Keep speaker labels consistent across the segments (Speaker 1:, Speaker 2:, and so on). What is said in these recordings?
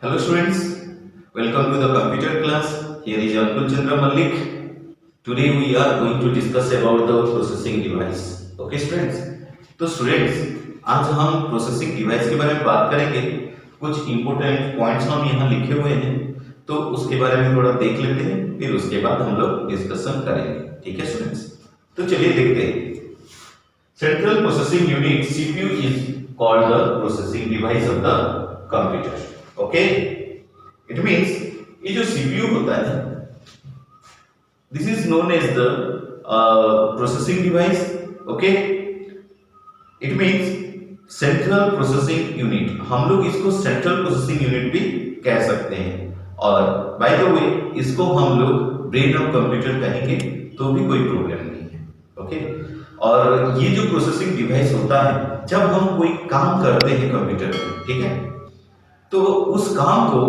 Speaker 1: Hello students, welcome to the computer class. Here is Ankul Chandra Malik. Today we are going to discuss about the processing device. Okay students? तो students आज हम processing device के बारे में बात करेंगे. कुछ important points हम यहाँ लिखे हुए हैं, तो उसके बारे में थोड़ा देख लेते हैं, फिर उसके बाद हम लोग डिस्कशन करेंगे. ठीक है students? तो चलिए देखते हैं. Central Processing Unit (CPU) is called the processing device of the computer. Okay it means ये जो सीपीयू होता है this is known as the processing device. Okay it means central processing unit. हम लोग इसको सेंट्रल प्रोसेसिंग यूनिट भी कह सकते हैं, और बाय द वे इसको हम लोग ब्रेन ऑफ कंप्यूटर कहेंगे तो भी कोई प्रॉब्लम नहीं है. ओके और ये जो प्रोसेसिंग डिवाइस होता है जब हम कोई काम करते हैं कंप्यूटर में, ठीक है, तो उस काम को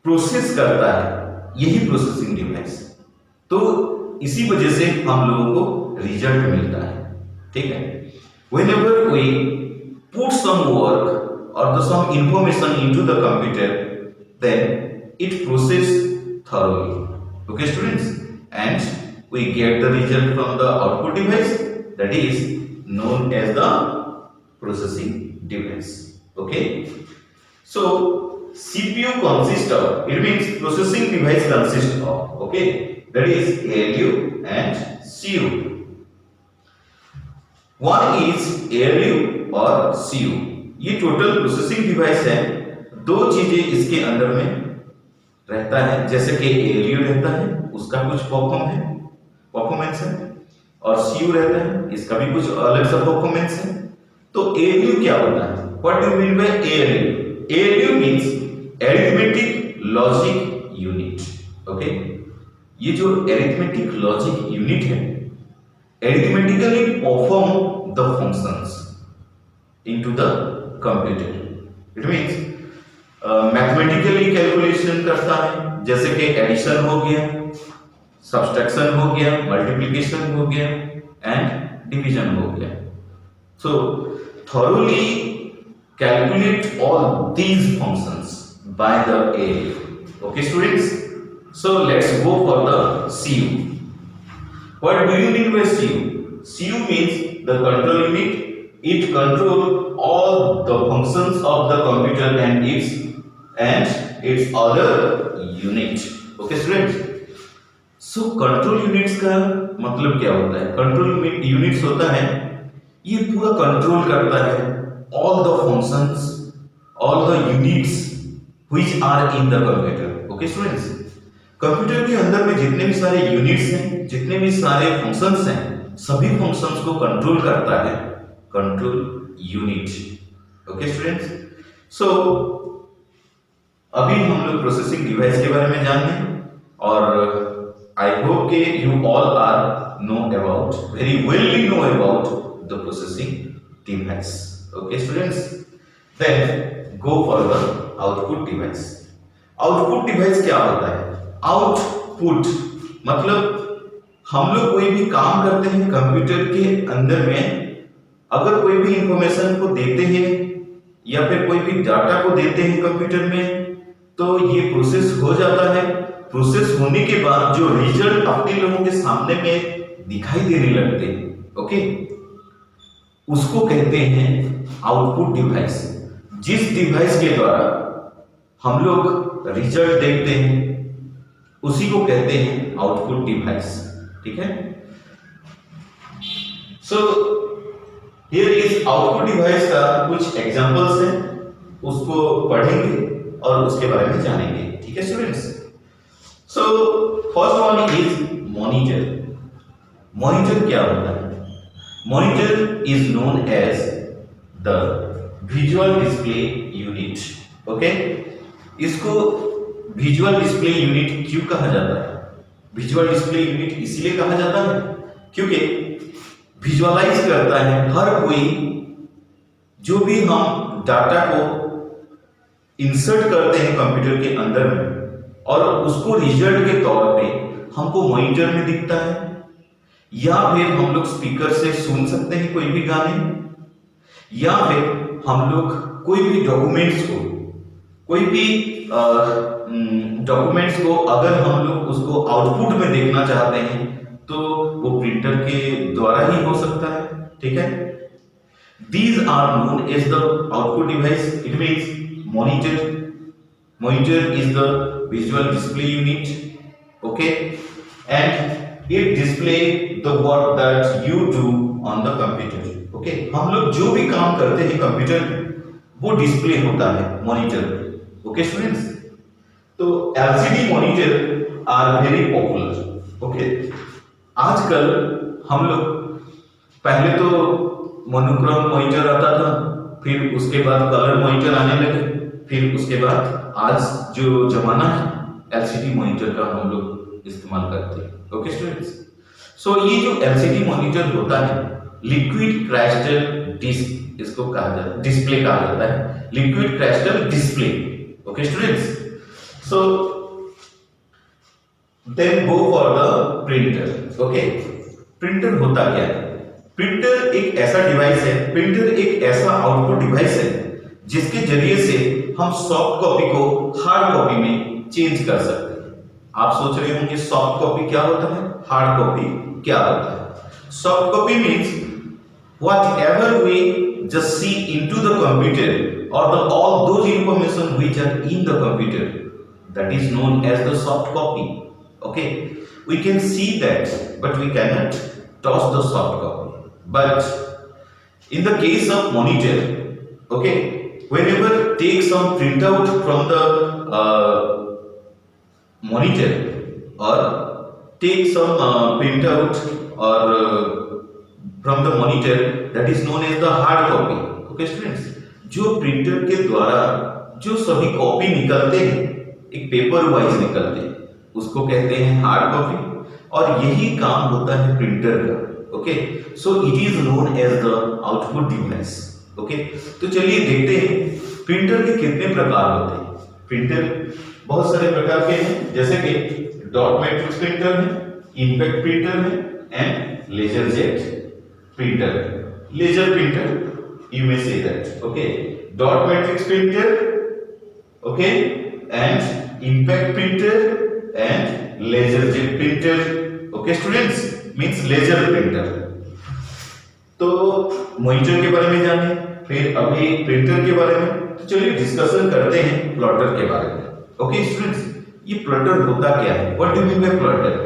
Speaker 1: प्रोसेस करता है यही प्रोसेसिंग डिवाइस. तो इसी वजह से हम लोगों को रिजल्ट मिलता है. ठीक है, whenever we put some work or some information into the computer, then it process thoroughly. Okay students, and we get the result from the output device, that is known as the processing device. Okay, so CPU consists of, it means processing device consists of, okay, that is ALU and CU. One is ALU और CU. ये total processing device है. दो चीजें इसके अंदर में रहता है, जैसे कि ALU रहता है, उसका कुछ परफॉर्मेंस है, और CU रहता है, इसका भी कुछ अलग सा परफॉर्मेंस है. तो ALU क्या होता है? What do you mean by ALU? ALU means arithmetic logic unit. Okay, ये जो arithmetic logic unit है, arithmetically perform the functions into the computer. It means mathematically calculation करता है, जैसे कि addition हो गया, subtraction हो गया, multiplication हो गया, and division हो गया. So thoroughly calculate all these functions by the ALU. Okay students, so let's go for the CU. What do you mean by CU? CU means the control unit. It controls all the functions of the computer and its other unit. Okay students, so control units का मतलब क्या होता है? control units होता है ये पूरा control करता है all the functions, all the units which are in the computer. Okay students, computer के अंदर में जितने भी सारे यूनिट्स हैं, जितने भी सारे फंक्शंस हैं, सभी फंक्शंस को कंट्रोल करता है कंट्रोल यूनिट. ओके स्टूडेंट्स, सो अभी हम लोग प्रोसेसिंग डिवाइस के बारे में जानेंगे, और आई होप के you all are know about, very well know about the processing device. Okay students, then go for the output device. Output device क्या होता है? Output मतलब हम लोग कोई भी काम करते हैं कंप्यूटर के अंदर में, अगर कोई भी इंफॉर्मेशन को देते हैं या फिर कोई भी डाटा को देते हैं कंप्यूटर में, तो ये प्रोसेस हो जाता है. प्रोसेस होने के बाद जो रिजल्ट अपने लोगों के सामने में दिखाई देने लगते हैं, ओके, उसको कहते हैं आउटपुट डिवाइस. जिस डिवाइस के द्वारा हम लोग रिजल्ट देखते हैं उसी को कहते हैं आउटपुट डिवाइस. ठीक है, so here is output device का कुछ एग्जांपल्स हैं, उसको पढ़ेंगे और उसके बारे में जानेंगे. ठीक है students, so first one is monitor. Monitor क्या होता है? Monitor is known as the visual display unit. Okay, इसको visual display unit क्यों कहा जाता है? Visual display unit इसलिए कहा जाता है क्योंकि विजुअलाइज करता है हर कोई जो भी हम डाटा को इंसर्ट करते हैं कंप्यूटर के अंदर में, और उसको रिजल्ट के तौर पे हमको मॉनिटर में दिखता है, या फिर हम लोग स्पीकर से सुन सकते हैं कोई भी गाने, या फिर हम लोग कोई भी डॉक्यूमेंट्स को कोई भी डॉक्यूमेंट्स को अगर हम लोग उसको आउटपुट में देखना चाहते हैं तो वो प्रिंटर के द्वारा ही हो सकता है, ठीक है। These are known as the output device. It means monitor. Monitor is the visual display unit, okay, and it display the work that you do on the computer, okay. हम लोग जो भी काम करते हैं कंप्यूटर में वो डिस्प्ले होता है मॉनिटर पे, ओके स्टूडेंट्स। तो LCD monitor are very popular, okay. आजकल हम लोग, पहले तो मोनोक्रोम मॉनिटर आता था, फिर उसके बाद कलर मॉनिटर आने लगे, फिर उसके बाद आज जो जमाना है एलसीडी मॉनिटर का हम लोग इस्तेमाल करते हैं, ओके स्टूडेंट्स। सो ये जो एलसीडी मॉनिटर होता है लिक्विड क्रिस्टल डिस्क, इसको कहा जाता है, डिस्प्ले कहा जाता है, liquid crystal display, okay students. So then go for the printer, okay. Printer होता क्या है? प्रिंटर एक ऐसा डिवाइस है, प्रिंटर एक ऐसा आउटपुट डिवाइस है जिसके जरिए से हम सॉफ्ट कॉपी को हार्ड कॉपी में चेंज कर सकते हैं। आप सोच रहे होंगे सॉफ्ट कॉपी क्या होता है, हार्ड कॉपी क्या होता है? Soft copy means whatever we just see into the computer or all those information which are in the computer, that is known as the soft copy, okay. We can see that but we cannot touch the soft copy. But in the case of monitor, okay, whenever take some printout from the monitor or take some printout or from the monitor, that is known as the hard copy, okay students। जो printer के द्वारा जो सभी copy निकलते हैं एक paper wise निकलते हैं उसको कहते हैं हार्ड कॉपी, और यही काम होता है प्रिंटर का, okay. So it is known as the output device, okay. तो चलिए देखते हैं प्रिंटर के कितने प्रकार होते हैं। प्रिंटर बहुत सारे प्रकार के हैं, जैसे कि डॉट मैट्रिक्स प्रिंटर है, इंपैक्ट प्रिंटर है and laser jet printer, laser printer, you may say that, okay. Dot matrix printer, okay, and impact printer and laser jet printer, okay students, means laser printer। तो monitor के बारे में जाने, फिर अभी printer के बारे में, तो चलिए डिस्कशन करते हैं प्लॉटर के बारे में, ओके स्टूडेंट्स। ये प्लॉटर होता क्या है? What do you mean by plotter?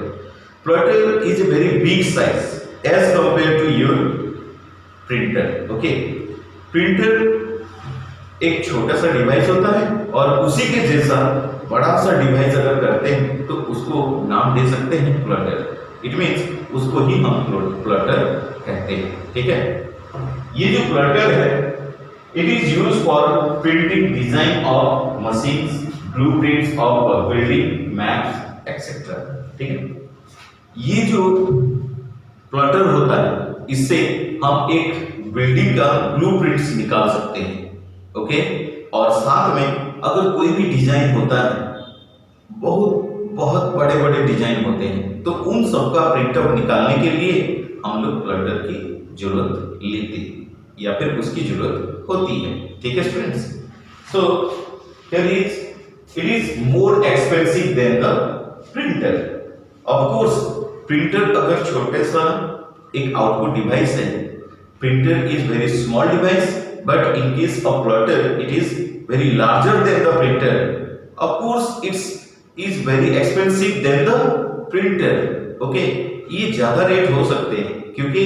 Speaker 1: Plotter is a very big size as compared to your printer, okay। Printer एक छोटा सा डिवाइस होता है और उसी के जैसा बड़ा सा डिवाइस अगर करते हैं तो उसको नाम दे सकते हैं प्लॉटर। इट मींस उसको ही हम प्लॉटर कहते हैं, ठीक है। ये जो प्लॉटर है it is used for printing design of machines, blueprints of building, maps etcetera, ठीक है। ये जो प्लॉटर होता है इससे हम एक बिल्डिंग का ब्लूप्रिंट्स निकाल सकते हैं, ओके। और साथ में अगर कोई भी डिजाइन होता है, बहुत बहुत बड़े बड़े डिजाइन होते हैं, तो उन सब का प्रिंट आउट निकालने के लिए हम लोग प्लॉटर की जरूरत लेते हैं या फिर उसकी जरूरत होती है, ठीक है students. So it is more expensive than the printer. Of course printer अगर छोटे सा एक आउटपुट डिवाइस है, printer is very small device, but in case of plotter it is very larger than the printer. Of course it's is very expensive then the printer, okay. ये ज्यादा rate हो सकते हैं क्योंकि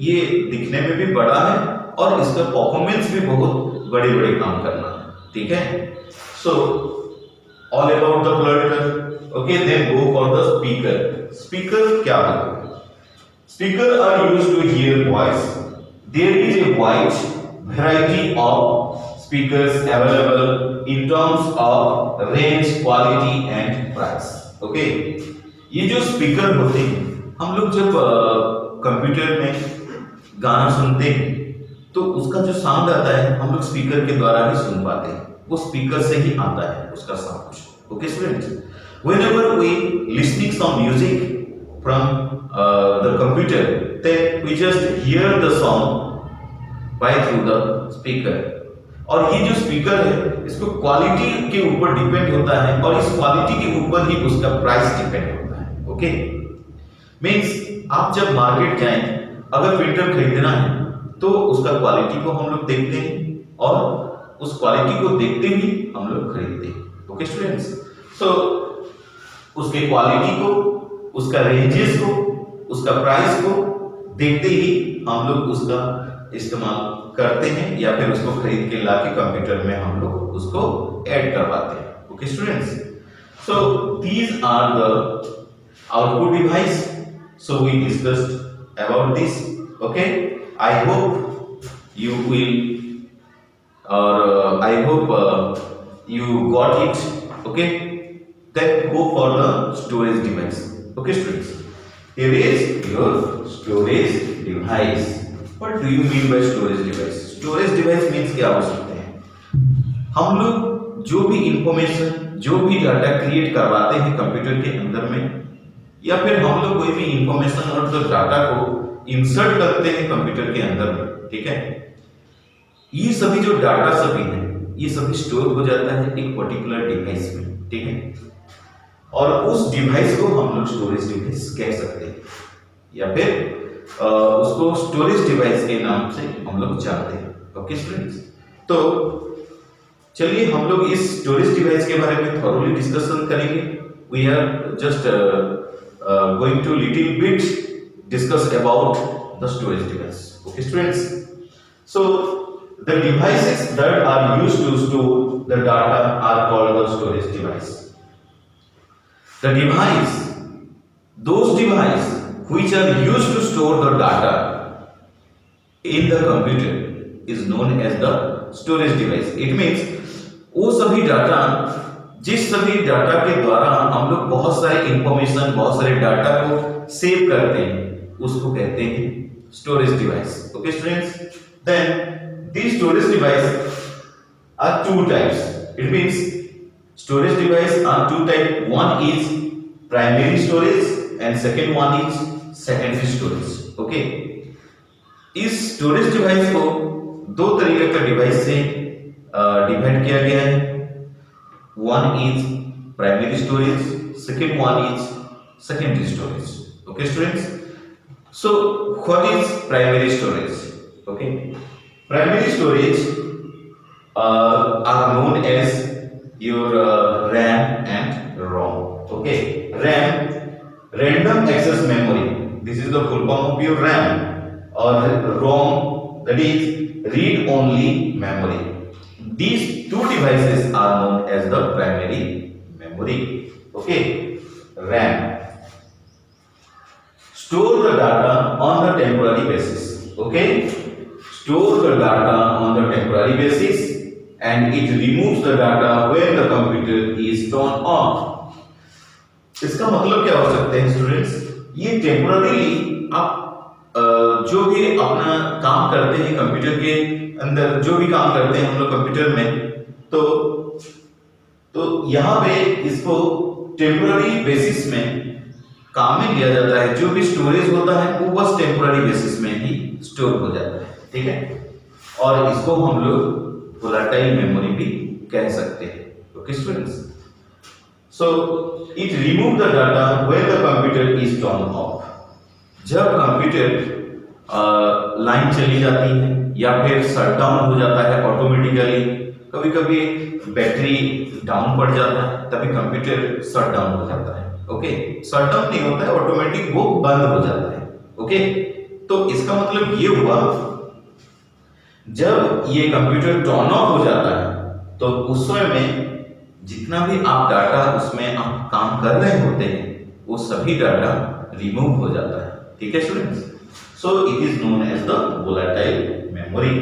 Speaker 1: ये दिखने में भी बड़ा है और इसका परफॉर्मेंस भी बहुत बड़े बड़े काम करना है, ठीक है। So all about the plotter, okay, then go for the speaker। speaker क्या है? speaker are used to hear voice। there is a wide variety of speakers available in terms of range, quality and price, okay। ये जो speaker होते हैं, हम लोग जब computer में गाना सुनते हैं तो उसका जो साउंड आता है हम लोग स्पीकर के द्वारा ही सुन पाते हैं, वो स्पीकर से ही आता है उसका sound, okay students। whenever we listening some music from the computer, then we just hear the song by through the speaker, और ये जो स्पीकर है इसको क्वालिटी के ऊपर डिपेंड होता है और इस क्वालिटी के ऊपर ही उसका प्राइस डिपेंड होता है। ओके, मीन्स आप जब मार्केट जाएं, अगर प्रिंटर खरीदना है तो उसका क्वालिटी को हम लोग देखते हैं और उस क्वालिटी को देखते ही हम लोग खरीदते हैं। ओके स्टूडेंट्स, तो उसके क्वालिटी को, उसका रेंजेस को, उसका प्राइस को देखते ही हम लोग उसका इस्तेमाल करते हैं या फिर उसको खरीद के लाके कंप्यूटर में हम लोग उसको ऐड करवाते हैं। Okay students, so these are the output device. So we discussed about this. Okay, I hope you will, or I hope you got it. Okay, then go for the storage device. Okay students, here is your storage device. What do you mean by storage device? Storage device means क्या हो सकते हैं, हम लोग जो भी information, जो भी डाटा क्रिएट करवाते हैं कंप्यूटर के अंदर में, या फिर हम लोग कोई भी इंफॉर्मेशन और जो डाटा को इंसर्ट करते हैं कंप्यूटर के अंदर में, ठीक है, ये सभी जो डाटा सभी है ये सभी स्टोर हो जाता है एक पर्टिकुलर डिवाइस में, ठीक है, और उस डिवाइस को हम लोग स्टोरेज डिवाइस कह सकते हैं या फिर उसको स्टोरेज डिवाइस के नाम से हम लोग जानते हैं। ओके स्टूडेंट्स, तो चलिए हम लोग इस स्टोरेज डिवाइस के बारे में थोरोली डिस्कशन करेंगे। We are just going to little bit discuss about the storage device. Okay students, so the devices that are used to store the data are called the storage device. The device, those devices which are used to store the data in the computer is known as the storage device. It means वो सभी data, जिस सभी data के द्वारा हम लोग बहुत सारे इंफॉर्मेशन, बहुत सारे डाटा को सेव करते हैं, उसको कहते हैं storage device. Okay students, then these storage device are two types. It means storage device are two types. One is primary storage and second one is secondary storage. Okay, इस storage device को दो तरीके का device से divide किया गया है। One is primary storage, second one is secondary storage. Okay students, so what is primary storage? Okay, primary storage are known as your RAM and ROM. Okay, RAM, random access memory, this is the full form of your RAM, or ROM, that is read only memory. These two devices are known as the primary memory. Okay, RAM store the data on the temporary basis. Okay, store the data on the temporary basis and it removes the data when the computer is turned on. इसका मतलब क्या हो सकते हैं students, ये temporarily आप जो भी अपना काम करते हैं कंप्यूटर के अंदर, जो भी काम करते हैं हम लोग कंप्यूटर में, तो यहाँ पे इसको टेम्पोररी बेसिस में काम में लिया जाता है। जो भी स्टोरेज होता है वो बस टेम्पोररी बेसिस में ही स्टोर हो जाता है, ठीक है, और इसको हम लोग वोलेटाइल मेमोरी भी कह सकते हैं। Okay students, so it remove the data when the computer is turn off. जब कंप्यूटर लाइन चली जाती है या फिर शट डाउन हो जाता है ऑटोमेटिकली, कभी कभी बैटरी डाउन पड़ जाता है तभी कंप्यूटर शट डाउन हो जाता है। ओके, शट डाउन नहीं होता है, ऑटोमेटिक वो बंद हो जाता है। ओके, तो इसका मतलब ये हुआ जब ये कंप्यूटर टर्न ऑफ हो जाता है तो उस समय में जितना भी आप डाटा उसमें आप काम कर रहे होते हैं वो सभी डाटा रिमूव हो जाता है। ठीक है students, so it is known as the volatile memory.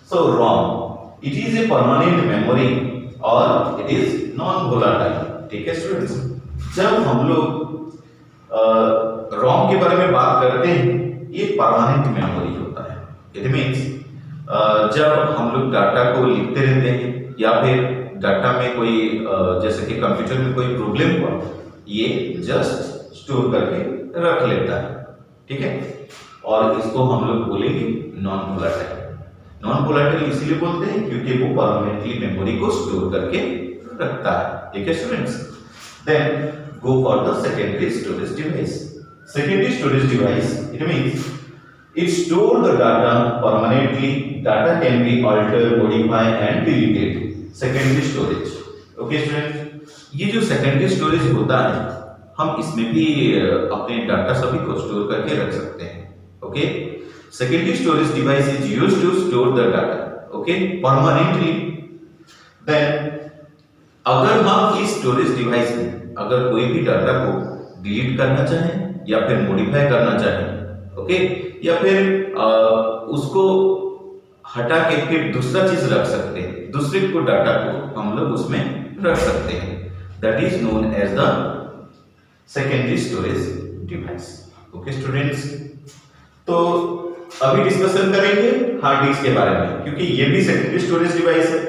Speaker 1: So ROM, it is a permanent memory or it is non volatile. ठीक है स्टूडेंट्स, जब हम लोग ROM के बारे में बात करते हैं ये परमानेंट मेमोरी होता है। इट मीन्स जब हम लोग डाटा को लिखते रहते हैं या फिर डाटा में कोई जैसे कि कंप्यूटर में कोई प्रॉब्लम हुआ, ये जस्ट स्टोर करके रख लेता है। ठीक है, और इसको हम लोग बोलेंगे नॉन वोलेटाइल। नॉन वोलेटाइल इसलिए बोलते हैं क्योंकि वो परमानेंटली मेमोरी को स्टोर करके रखता है। ठीक है students, then go for the secondary storage device. Secondary storage device, it means it store the data permanently. Data can be altered, modified and deleted. Secondary storage. Okay students, ये जो secondary storage होता है हम इसमें भी अपने data सभी को स्टोर करके रख सकते हैं। Okay, secondary storage device is used to store the data, okay, permanently. Then अगर हम इस स्टोरेज डिवाइस में अगर कोई भी डाटा को डिलीट करना चाहें या फिर मॉडिफाई करना चाहें, ओके, या फिर उसको हटा के फिर दूसरा चीज रख सकते हैं, दूसरे को डाटा को हम लोग उसमें रख सकते हैं। That is known as the secondary storage device. Okay students, तो अभी डिस्कशन करेंगे हार्ड डिस्क के बारे में, क्योंकि ये भी सेकेंडरी स्टोरेज डिवाइस है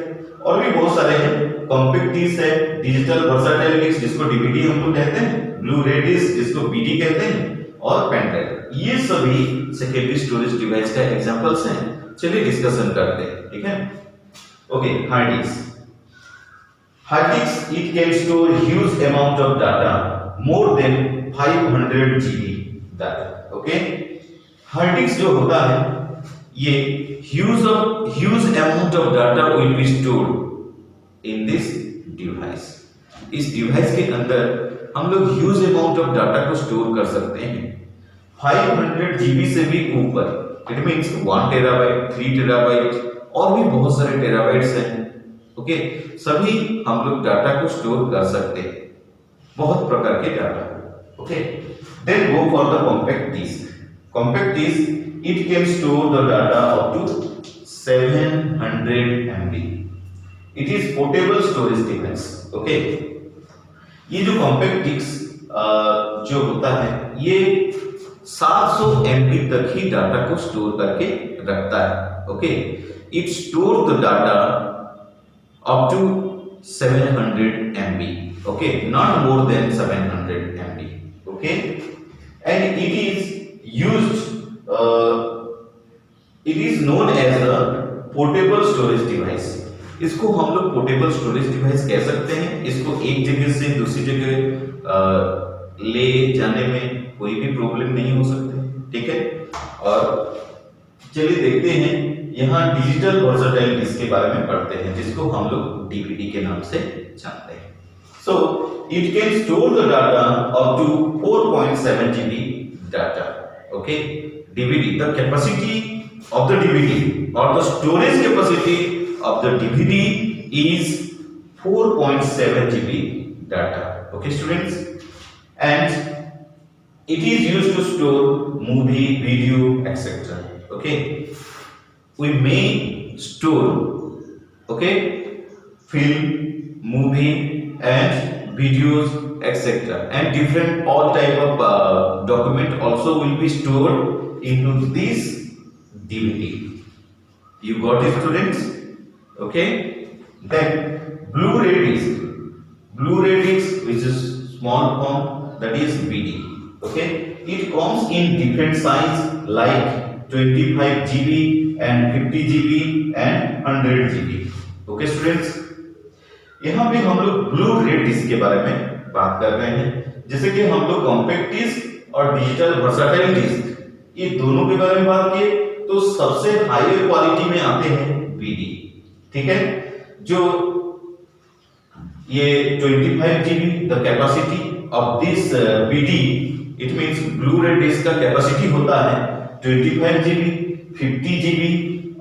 Speaker 1: और भी बहुत सारे हैं। कॉम्पैक्ट डिस्क है, डिजिटल वर्सेटाइल डिस्क जिसको डीवीडी हम लोग कहते हैं, ब्लू रे डिस्क जिसको बीडी कहते हैं, और पेन ड्राइव, ये सभी सेकेंडरी स्टोरेज डिवाइस का एग्जांपल्स हैं। चलिए डिस्कशन करते हैं। ठीक है, okay, hard disk. Hard disk it can store huge amount of data, more than 500 GB data. Okay, hard disk जो होता है ये huge amount of data will be stored in this device. इस डिवाइस के अंदर हम लोग ह्यूज अमाउंट ऑफ डाटा को स्टोर कर सकते हैं, 500 जीबी से भी ऊपर। इट मींस 1 टेराबाइट, 3 टेराबाइट और भी बहुत सारे टेराबाइट्स हैं। ओके, सभी हम लोग डाटा को स्टोर कर सकते हैं, बहुत प्रकार के data. Okay, then go for the compact disc. Compact disc it can store the data up to 700 MB। It is portable storage device. Okay, ये जो कॉम्पैक्ट डिस्क जो होता है ये 700 MB तक ही डाटा को स्टोर करके रखता है। Okay, it store the data up to 700 MB। Okay, not more than 700 MB। Okay, and it is known as a portable storage device. इसको हम लोग पोर्टेबल स्टोरेज डिवाइस कह सकते हैं। इसको एक जगह से दूसरी जगह ले जाने में कोई भी प्रॉब्लम नहीं हो सकती। ठीक है, और चलिए देखते हैं यहाँ डिजिटल वर्सेटाइल डिस्क के बारे में पढ़ते हैं, जिसको हम लोग डीवीडी के नाम से जानते हैं। So it can store the data up to 4.7 GB data. Okay, DVD, the capacity of the DVD और the storage capacity of the DVD is 4.7 GB data. Okay students, and it is used to store movie, video, etc. Okay, we may store, okay, film, movie and videos, etc. and different all type of document also will be stored into this DVD. You got it students? Okay, then Blu-ray disc. Blu-ray disc, which is small form, that is BD. Okay, it comes in different size like 25 GB and 50 GB and 100 GB. Okay students, यहाँ पे हम लोग Blu-ray disc के बारे में बात कर रहे हैं। जैसे कि हम लोग कॉम्पैक्ट डिस्क और डिजिटल वर्सेटाइल डिस्क, ये दोनों के बारे में बात किए, तो सबसे हाईयर क्वालिटी में आते हैं BD। ठीक है, जो ये 25 GB the capacity of this BD, it means Blu-ray disc का कैपेसिटी होता है 25 GB, 50 GB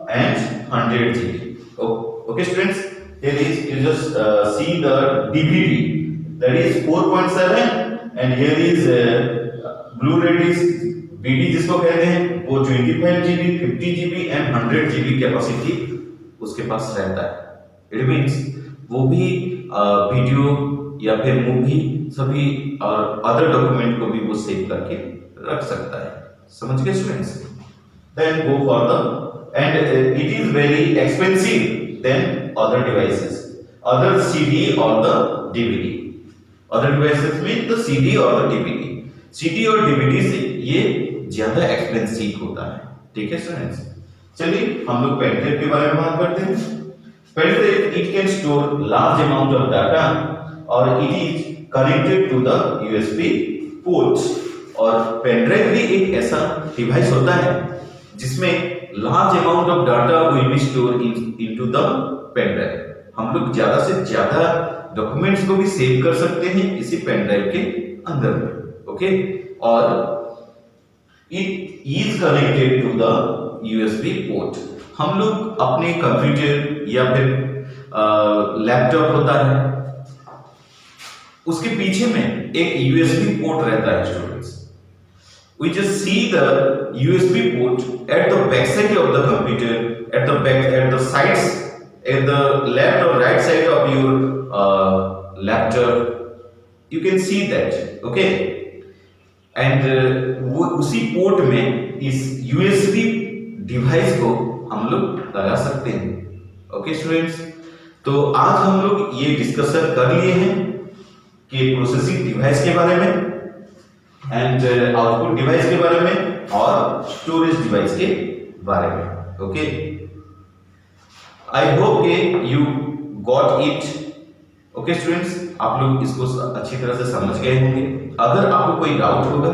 Speaker 1: and 100 GB। Okay students, here is you just see the DVD, that is 4.7 and here is Blu-ray disc BD जिसको कहते हैं, वो 25 GB, 50 GB and 100 GB capacity उसके पास रहता है। इट मींस वो भी वीडियो या फिर मूवी सभी और अदर डॉक्यूमेंट को भी वो सेव करके रख सकता है। समझ गए students? Then go for the end it is very expensive then other devices, other CD और the DVD. Other devices mean the CD और द डीवीडी। सीडी और डीवीडी से ये ज्यादा एक्सपेंसिव होता है। ठीक है स्टूडेंट्स? चलिए हम लोग पेन ड्राइव के बारे में बात करते हैं। Pen drive it can store large amount of data और it is connected to the USB ports. और पेन ड्राइव भी एक ऐसा डिवाइस होता है जिसमें large amount of data will be store into the pen drive. हम लोग ज्यादा से ज्यादा डॉक्यूमेंट्स को भी सेव कर सकते हैं इसी पेन ड्राइव के अंदर में। ओके, और it is connected to the USB port. हम लोग अपने कंप्यूटर या फिर लैपटॉप होता है, उसके पीछे में एक यूएसबी पोर्ट रहता है students. We just see the USB port at the back side of the computer, at the sides, at the left or right side of your laptop. You can see that, okay? And उसी port में इस USB device को हम लोग लगा सकते हैं। Okay students, तो आज हम लोग ये डिस्कशन कर लिए हैं कि प्रोसेसिंग डिवाइस के बारे में एंड आउटपुट डिवाइस के बारे में और स्टोरेज डिवाइस के बारे में। ओके, आई होप के you got it. Okay students, आप लोग इसको अच्छी तरह से समझ गए होंगे। अगर आपको कोई डाउट होगा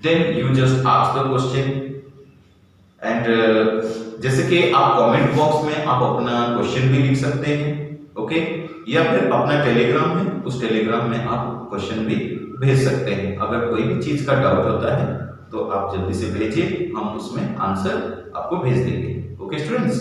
Speaker 1: then you just ask the question and जैसे कि आप कमेंट बॉक्स में आप अपना क्वेश्चन भी लिख सकते हैं। ओके, या फिर अपना टेलीग्राम है, उस टेलीग्राम में आप क्वेश्चन भी भेज सकते हैं। अगर कोई भी चीज का डाउट होता है तो आप जल्दी से भेजिए, हम उसमें आंसर आपको भेज देंगे। Okay students.